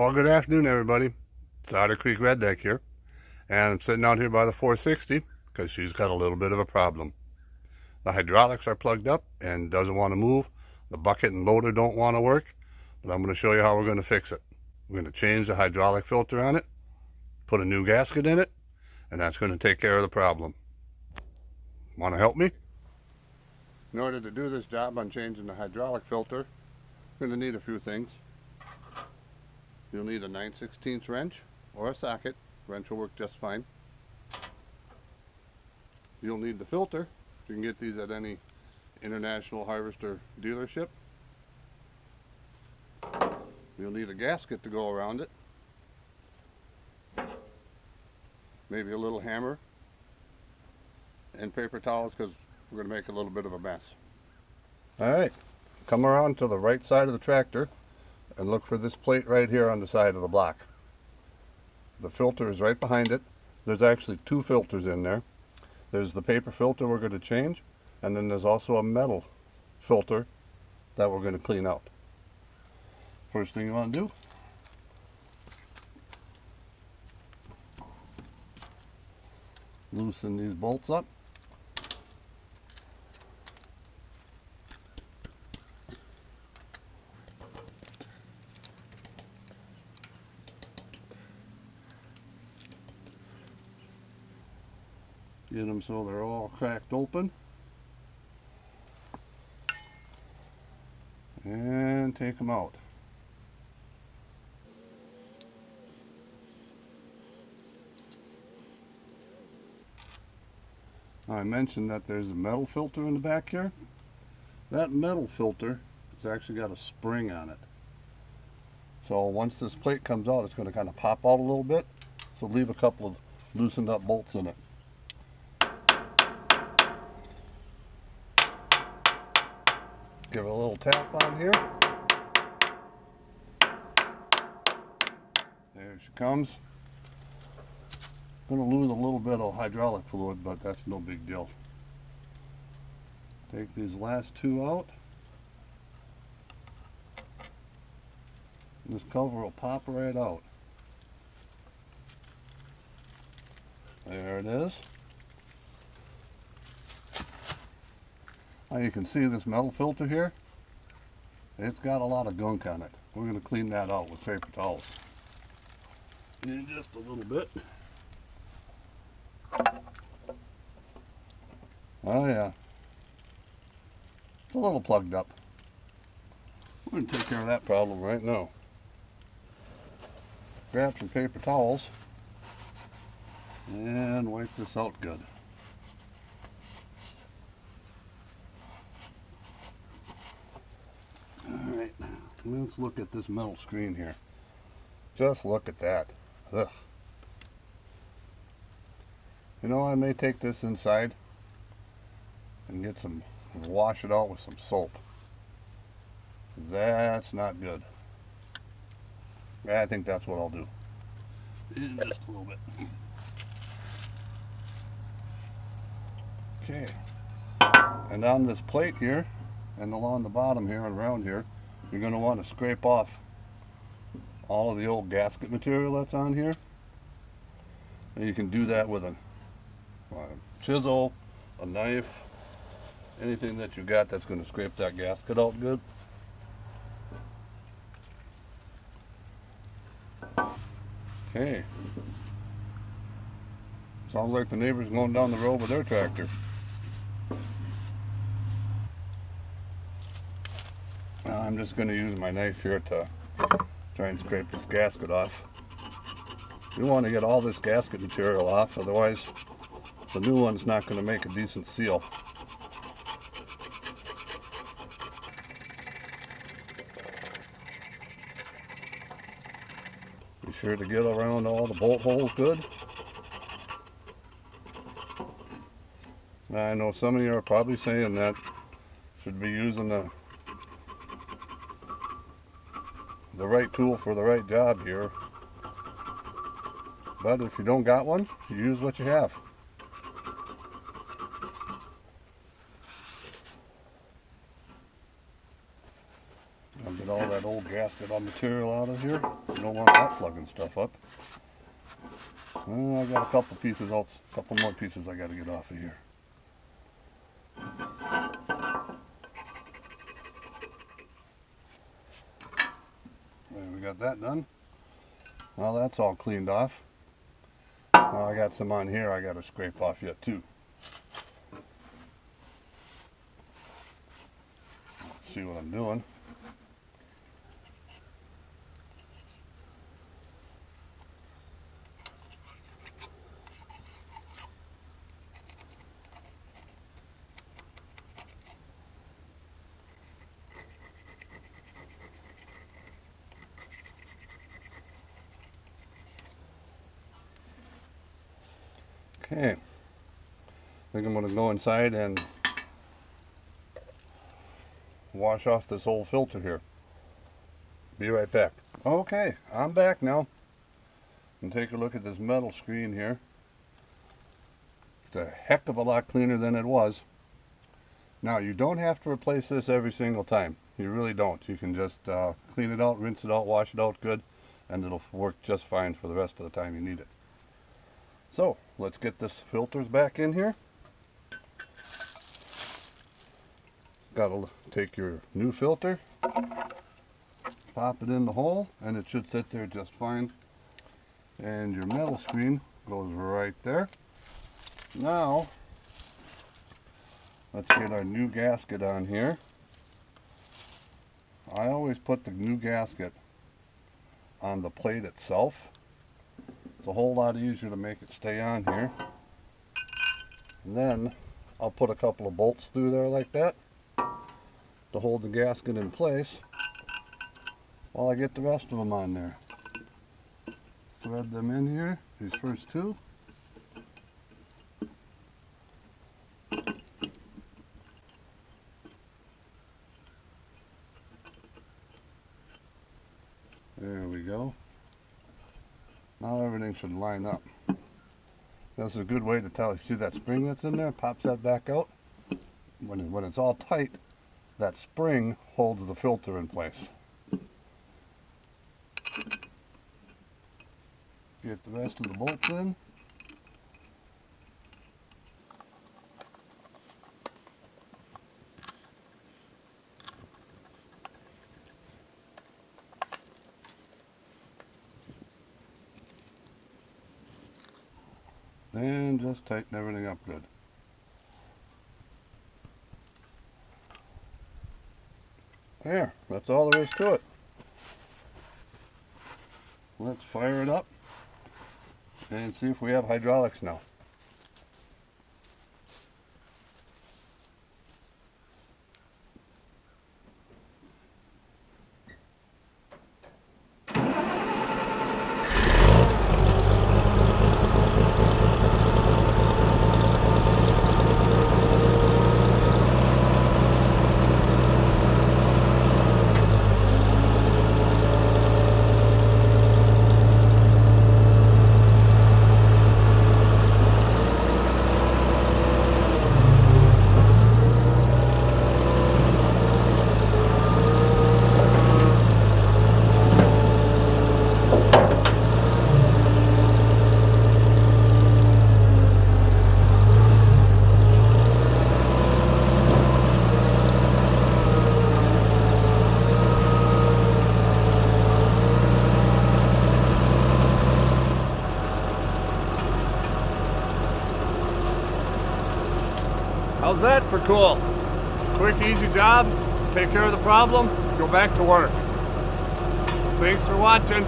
Well, good afternoon, everybody. It's Otter Creek Redneck here, and I'm sitting out here by the 460 because she's got a little bit of a problem. The hydraulics are plugged up and doesn't want to move. The bucket and loader don't want to work, but I'm going to show you how we're going to fix it. We're going to change the hydraulic filter on it, put a new gasket in it, and that's going to take care of the problem. Want to help me? In order to do this job on changing the hydraulic filter, we're going to need a few things. You'll need a 9/16 wrench or a socket. Wrench will work just fine. You'll need the filter. You can get these at any International Harvester dealership. You'll need a gasket to go around it. Maybe a little hammer and paper towels because we're going to make a little bit of a mess. Alright, come around to the right side of the tractor and look for this plate right here on the side of the block. The filter is right behind it. There's actually two filters in there. There's the paper filter we're going to change, and then there's also a metal filter that we're going to clean out. First thing you want to do, loosen these bolts up. Get them so they're all cracked open. And take them out. I mentioned that there's a metal filter in the back here. That metal filter has actually got a spring on it. So once this plate comes out, it's going to kind of pop out a little bit. So leave a couple of loosened up bolts in it. Give it a little tap on here. There she comes. Going to lose a little bit of hydraulic fluid, but that's no big deal. Take these last two out. This cover will pop right out. There it is. Now you can see this metal filter here. It's got a lot of gunk on it. We're going to clean that out with paper towels. In just a little bit. Oh yeah. It's a little plugged up. We're going to take care of that problem right now. Grab some paper towels and wipe this out good. Alright, let's look at this metal screen here. Just look at that. Ugh. You know, I may take this inside and get some, wash it out with some soap. That's not good. I think that's what I'll do. In just a little bit. Okay. And on this plate here, and along the bottom here and around here, you're going to want to scrape off all of the old gasket material that's on here. And you can do that with a chisel, a knife, anything that you got that's going to scrape that gasket out good. Okay. Sounds like the neighbor's going down the road with their tractor. I'm just going to use my knife here to try and scrape this gasket off. You want to get all this gasket material off, otherwise the new one's not going to make a decent seal. Be sure to get around all the bolt holes good. Now, I know some of you are probably saying that should be using the right tool for the right job here, but if you don't got one, you use what you have. I'll get all that old gasket on material out of here. You don't want that plugging stuff up. Well, I got a couple pieces else, a couple more pieces I got to get off of here. There, we got that done. Well, that's all cleaned off. Now I got some on here I got to scrape off yet too. Let's see what I'm doing. Okay, I think I'm going to go inside and wash off this old filter here. Be right back. Okay, I'm back now. And take a look at this metal screen here. It's a heck of a lot cleaner than it was. Now, you don't have to replace this every single time. You really don't. You can just clean it out, rinse it out, wash it out good, and it'll work just fine for the rest of the time you need it. So, let's get this filters back in here. Gotta take your new filter, pop it in the hole, and it should sit there just fine. And your metal screen goes right there. Now, let's get our new gasket on here. I always put the new gasket on the plate itself. It's a whole lot easier to make it stay on here. And then I'll put a couple of bolts through there like that to hold the gasket in place while I get the rest of them on there. Thread them in here, these first two. There we go. Now everything should line up. That's a good way to tell. You see that spring that's in there? Pops that back out. When it's all tight, that spring holds the filter in place. Get the rest of the bolts in. And just tighten everything up good. There, that's all there is to it. Let's fire it up and see if we have hydraulics now. How's that for cool? Quick, easy job, take care of the problem, go back to work. Thanks for watching.